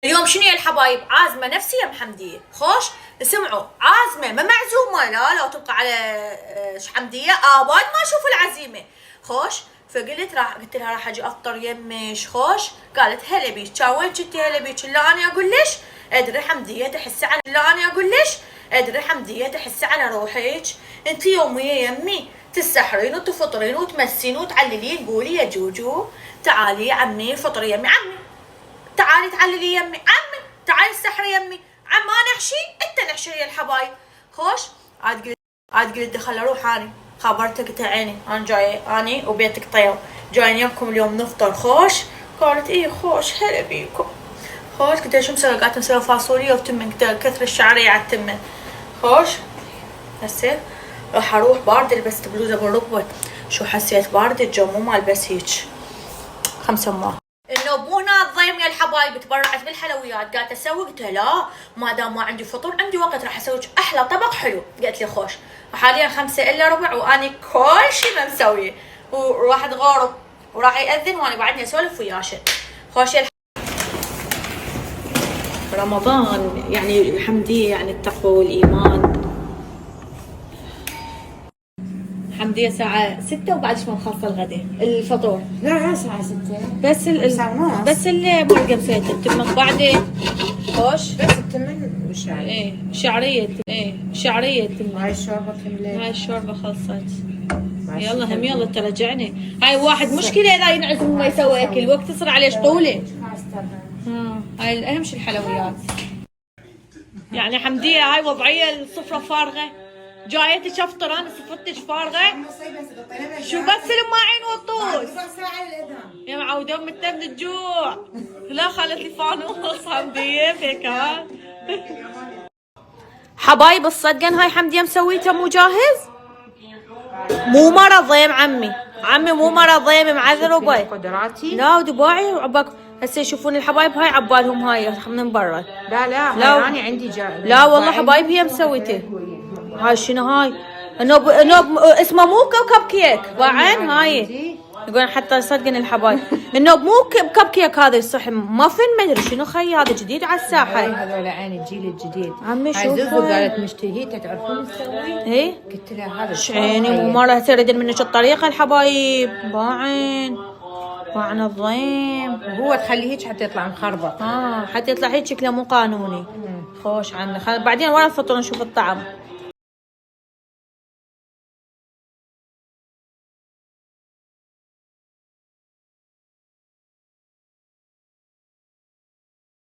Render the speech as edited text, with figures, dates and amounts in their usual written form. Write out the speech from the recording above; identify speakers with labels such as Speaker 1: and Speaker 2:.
Speaker 1: اليوم شنو يا الحبايب؟ عازمه نفسي يا محمديه. خوش اسمعوا، عازمه ما معزومه، لا لو تبقى على حمديه ابد ما اشوف العزيمه. خوش فقلت قلت لها راح اجي افطر يمش. خوش قالت هلا بيك. كان وين كنتي هلا بيك؟ لا انا اقول ليش ادري حمديه تحسي على لا انا اقول ليش ادري حمديه تحسي على روحك. انت يوميه يمي تسحرين وتفطرين وتمسين وتعللين. قولي يا جوجو تعالي عمي فطري يمي. عمي تعالي تعللي يمي. عمي تعالي السحري يمي. عم انا احشي انت نحشي يا الحبايب. خوش عاد قلت دخل اروح اني خبرتك تعيني انا جايه اني وبيتك طيب جايين يمكم اليوم نفطر. خوش قالت ايه خوش هلا بيكم. خوش قلت شو مسوي؟ قالت مسوي فاصوليا وتمن كثر الشعريه على التمن. خوش هسه راح اروح بارده لبست بلوزه بالركبه. شو حسيت بارده الجو مو مال بس هيك 5 ماه. انه مو هنا الضيم يا الحبايب تبرعت بالحلويات. قالت اسوي؟ قلت لا ما دام ما عندي فطور عندي وقت راح اسوي احلى طبق حلو. قالت لي خوش وحاليا 5 إلا ربع واني كل شيء ما مسويه وراح تغارب وراح يأذن وانا بعدني اسولف وياشه. خوش يا رمضان يعني حمديه يعني التقوى والايمان. حمديه الساعة 6 وبعد ما مخلصة الغداء الفطور.
Speaker 2: لا الساعة 6
Speaker 1: بس بس اللي مرقم سويت التمن بعدين. خوش
Speaker 2: بس التمن والشعرية.
Speaker 1: شعرية التمن.
Speaker 2: هاي الشوربة كملت.
Speaker 1: هاي الشوربة خلصت. يلا هم يلا ترجعني. هاي واحد مشكلة اذا ينعزم وما يسوي اكل وقت تصير عليه شطولة. هاي اهم شيء الحلويات. يعني حمدية هاي وضعية السفرة فارغة. جايتك افطر انا سفرتك فارغة. شو بس الماعين والطوس يا معودة متنا من الجوع. لا خلت لي فانوس حمدية فيك ها. حبايب الصدقن هاي حمدية مسويته مو جاهز. مو مرة ضيم عمي مو مرة ضيم معذر وبي
Speaker 2: قدراتي.
Speaker 1: لا ودباعي وعباك هسه يشوفون الحبايب هاي عبالهم هاي من برا.
Speaker 2: لا انا عندي
Speaker 1: لا والله حبايب هي مسويته. هاي شنو هاي؟ نوب اسمه مو كب كيك باعن هاي يقولون حتى صدقني الحبايب النوب مو كب كيك هذا الصح مافن ما ادري شنو خي هذا جديد على الساحه.
Speaker 2: هذول عين الجيل الجديد.
Speaker 1: عمي شوفوا
Speaker 2: قالت مشتهيته تعرفون تسوي؟
Speaker 1: ايه
Speaker 2: قلت لها هذا
Speaker 1: شعيني مو مره تريد منك الطريقه الحبايب باعن الضيم
Speaker 2: وهو تخليه هيك حتى يطلع مخربط.
Speaker 1: حتى يطلع هيك شكله مو قانوني. خوش عمي بعدين ورا الفطور نشوف الطعم.